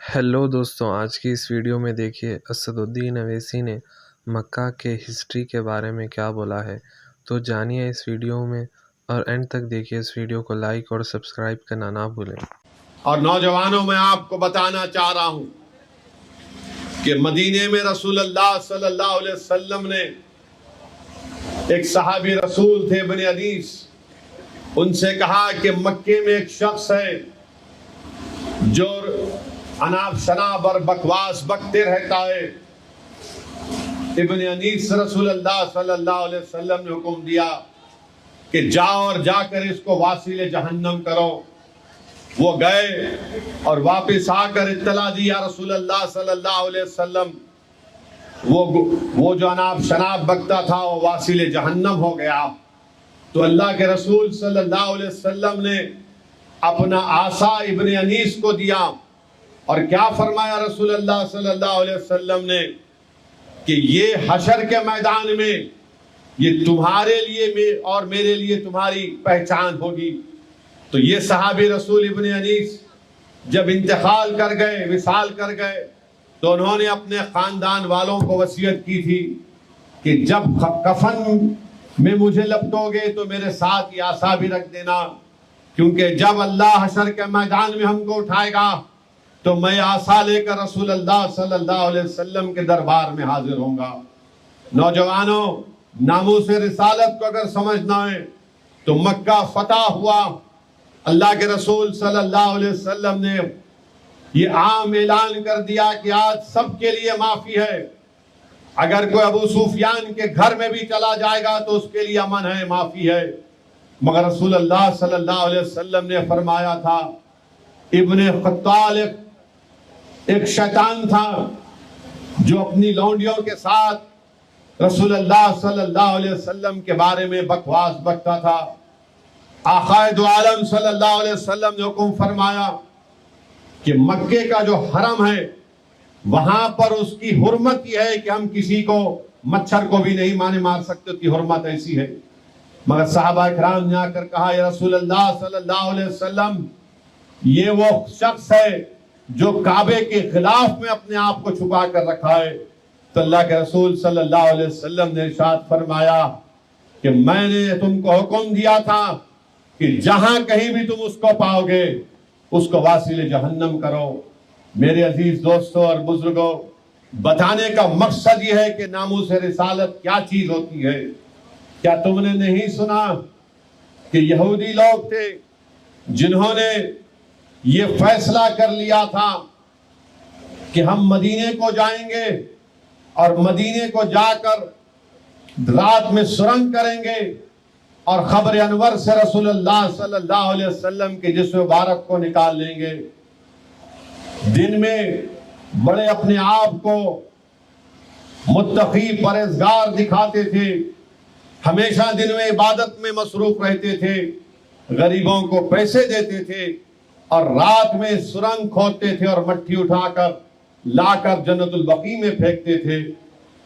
Hello دوستوں، آج کی اس ویڈیو میں دیکھیے اسد الدین اویسی نے مکہ کے ہسٹری کے بارے میں کیا بولا ہے۔ تو جانیے اس ویڈیو میں اور اینڈ تک دیکھیے۔ اس ویڈیو کو لائک اور سبسکرائب کرنا نہ بھولیں۔ اور نوجوانوں میں آپ کو بتانا چاہ رہا ہوں کہ مدینے میں رسول اللہ صلی اللہ علیہ وسلم نے ایک صحابی رسول تھے ابن انیس، ان سے کہا کہ مکے میں ایک شخص ہے جو اناب شناب اور بکواس بکتے رہتا ہے۔ ابن انیس رسول اللہ صلی اللہ علیہ وسلم نے حکم دیا کہ جاؤ اور جا کر اس کو واصل جہنم کرو۔ وہ گئے اور واپس آ کر اطلاع دیا رسول اللہ صلی اللہ علیہ وسلم، وہ جو اناب شناب بکتا تھا وہ واصل جہنم ہو گیا۔ تو اللہ کے رسول صلی اللہ علیہ وسلم نے اپنا عصا ابن انیس کو دیا اور کیا فرمایا رسول اللہ صلی اللہ علیہ وسلم نے کہ یہ حشر کے میدان میں یہ تمہارے لیے اور میرے لیے تمہاری پہچان ہوگی۔ تو یہ صحابی رسول ابن انیس جب انتقال کر گئے، وصال کر گئے، تو انہوں نے اپنے خاندان والوں کو وصیت کی تھی کہ جب کفن میں مجھے لپٹو گے تو میرے ساتھ یہ عصا بھی رکھ دینا، کیونکہ جب اللہ حشر کے میدان میں ہم کو اٹھائے گا تو میں عصا لے کر رسول اللہ صلی اللہ علیہ وسلم کے دربار میں حاضر ہوں گا۔ نوجوانوں، ناموس رسالت کو اگر سمجھنا ہے تو مکہ فتح ہوا، اللہ کے رسول صلی اللہ علیہ وسلم نے یہ عام اعلان کر دیا کہ آج سب کے لیے معافی ہے۔ اگر کوئی ابو سفیان کے گھر میں بھی چلا جائے گا تو اس کے لیے امن ہے، معافی ہے۔ مگر رسول اللہ صلی اللہ علیہ وسلم نے فرمایا تھا، ابن خطال ایک شیطان تھا جو اپنی لونڈیوں کے ساتھ رسول اللہ صلی اللہ علیہ وسلم کے بارے میں بکواس بکتا تھا۔ آقا دو عالم صلی اللہ علیہ وسلم نے حکم فرمایا کہ مکے کا جو حرم ہے وہاں پر اس کی حرمت یہ ہے کہ ہم کسی کو مچھر کو بھی نہیں مار سکتے، اس کی حرمت ایسی ہے۔ مگر صحابہ اکرام نے آ کر کہا، یا رسول اللہ صلی اللہ علیہ وسلم، یہ وہ شخص ہے جو کعبے کے خلاف میں اپنے آپ کو چھپا کر رکھا ہے۔ تو اللہ کے رسول صلی اللہ علیہ وسلم نے ارشاد فرمایا کہ میں نے تم کو حکم دیا تھا کہ جہاں کہیں بھی تم اس کو پاؤ گے اس کو واصل جہنم کرو۔ میرے عزیز دوستوں اور بزرگوں، بتانے کا مقصد یہ ہے کہ ناموس رسالت کیا چیز ہوتی ہے۔ کیا تم نے نہیں سنا کہ یہودی لوگ تھے جنہوں نے یہ فیصلہ کر لیا تھا کہ ہم مدینے کو جائیں گے اور مدینے کو جا کر رات میں سرنگ کریں گے اور خبر انور سے رسول اللہ صلی اللہ علیہ وسلم کے جسم مبارک کو نکال لیں گے۔ دن میں بڑے اپنے آپ کو متقی پرہیزگار دکھاتے تھے، ہمیشہ دن میں عبادت میں مصروف رہتے تھے، غریبوں کو پیسے دیتے تھے اور رات میں سرنگ کھودتے تھے اور مٹی اٹھا کر لا کر جنت البقیع میں پھینکتے تھے۔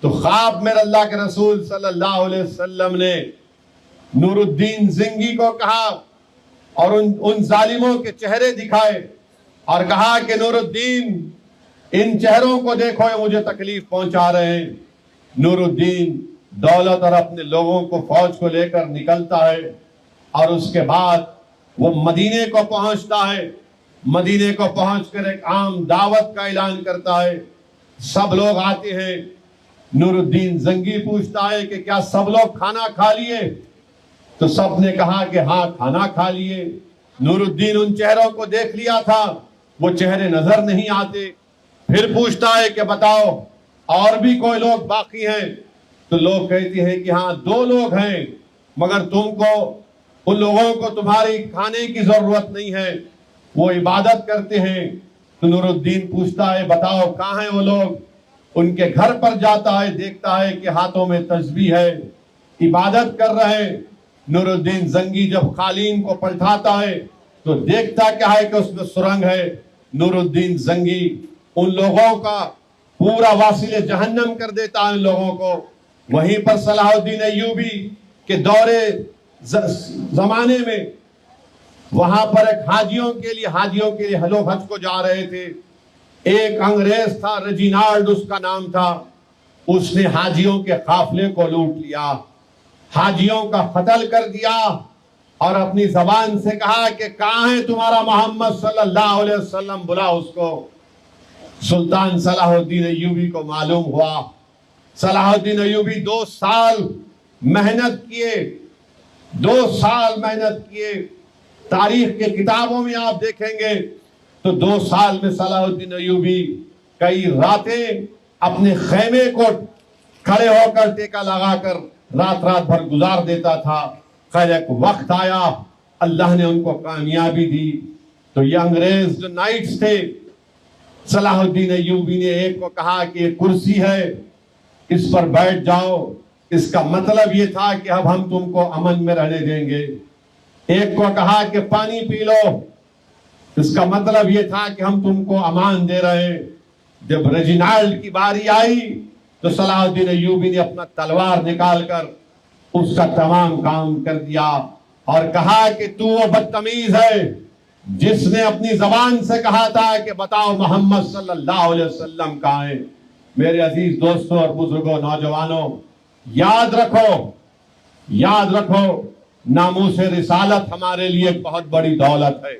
تو خواب میں اللہ کے رسول صلی اللہ علیہ وسلم نے نور الدین زنگی کو کہا اور ان ظالموں کے چہرے دکھائے اور کہا کہ نور الدین، ان چہروں کو دیکھو، یہ مجھے تکلیف پہنچا رہے ہیں۔ نور الدین دولت اور اپنے لوگوں کو فوج کو لے کر نکلتا ہے اور اس کے بعد وہ مدینے کو پہنچتا ہے۔ مدینے کو پہنچ کر ایک عام دعوت کا اعلان کرتا ہے، سب لوگ آتے ہیں۔ نور الدین زنگی پوچھتا ہے کہ کیا سب لوگ کھانا کھا لیے؟ تو سب نے کہا کہ ہاں کھانا کھا لیے۔ نور الدین ان چہروں کو دیکھ لیا تھا، وہ چہرے نظر نہیں آتے۔ پھر پوچھتا ہے کہ بتاؤ اور بھی کوئی لوگ باقی ہیں؟ تو لوگ کہتے ہیں کہ ہاں 2 لوگ ہیں، مگر تم کو ان لوگوں کو تمہاری کھانے کی ضرورت نہیں ہے، وہ عبادت کرتے ہیں۔ تو نور الدین پوچھتا ہے بتاؤ کہاں ہیں وہ لوگ؟ ان کے گھر پر جاتا ہے، دیکھتا ہے کہ ہاتھوں میں تسبیح ہے، عبادت کر رہے ہیں۔ نور الدین زنگی جب قالین کو پلٹاتا ہے تو دیکھتا کیا ہے کہ اس میں سرنگ ہے۔ نور الدین زنگی ان لوگوں کا پورا واصل جہنم کر دیتا ہے ان لوگوں کو۔ وہیں پر صلاح الدین ایوبی کے دور زمانے میں وہاں پر ایک حاجیوں کے لیے لوگ حج کو جا رہے تھے، ایک انگریز تھا ریجینالڈ اس کا نام تھا، اس نے حاجیوں کے قافلے کو لوٹ لیا، حاجیوں کا قتل کر دیا اور اپنی زبان سے کہا کہ کہاں ہے تمہارا محمد صلی اللہ علیہ وسلم، بلا اس کو۔ سلطان صلاح الدین ایوبی کو معلوم ہوا، صلاح الدین ایوبی 2 سال محنت کیے، 2 سال محنت کیے۔ تاریخ کے کتابوں میں آپ دیکھیں گے تو 2 سال میں صلاح الدین ایوبی کئی راتیں اپنے خیمے کو کھڑے ہو کر ٹیکا لگا کر رات بھر گزار دیتا تھا۔ خیر ایک وقت آیا، اللہ نے ان کو کامیابی دی تو یہ انگریز جو نائٹس تھے، صلاح الدین ایوبی نے ایک کو کہا کہ یہ کرسی ہے، اس پر بیٹھ جاؤ۔ اس کا مطلب یہ تھا کہ اب ہم تم کو امن میں رہنے دیں گے۔ ایک کو کہا کہ پانی پی لو، اس کا مطلب یہ تھا کہ ہم تم کو امان دے رہے ہیں۔ جب ریجینالڈ کی باری آئی تو صلاح الدین ایوبی نے اپنا تلوار نکال کر اس کا تمام کام کر دیا اور کہا کہ تو وہ بدتمیز ہے جس نے اپنی زبان سے کہا تھا کہ بتاؤ محمد صلی اللہ علیہ وسلم کہاں ہے۔ میرے عزیز دوستوں اور بزرگوں، نوجوانوں، یاد رکھو، ناموس رسالت ہمارے لیے ایک بہت بڑی دولت ہے۔